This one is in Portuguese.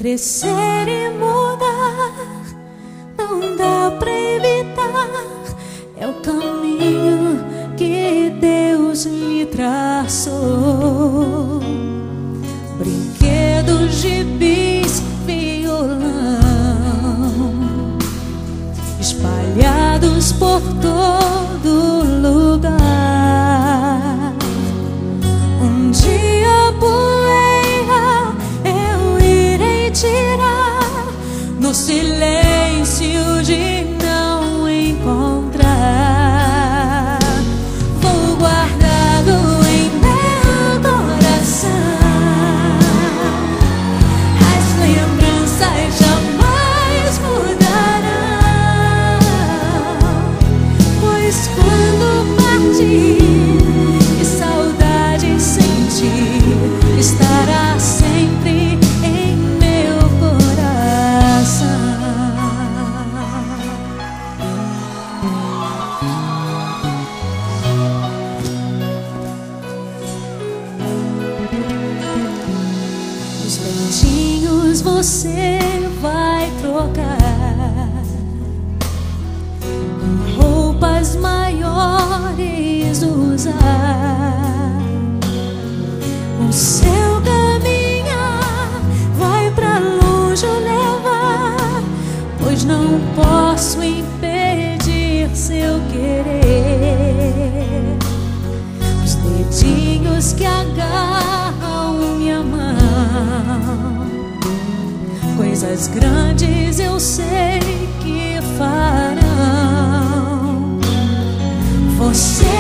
crescer e mudar, não dá pra evitar. É o caminho que Deus lhe traçou. Brinquedos, gibis, violão espalhados por todo lugar. Um dia a poeira eu irei tirar, no silêncio de não encontrar. Vou guardado em meu coração, as lembranças jamais mudarão, pois quando partir e saudade sentir, estará sempre em meu coração. Os leitinhos você vai trocar, roupas maiores usar. O seu caminhar vai pra longe levar, pois não posso impedir seu querer. Os dedinhos que agarram minha mão, coisas grandes eu sei que farão. Você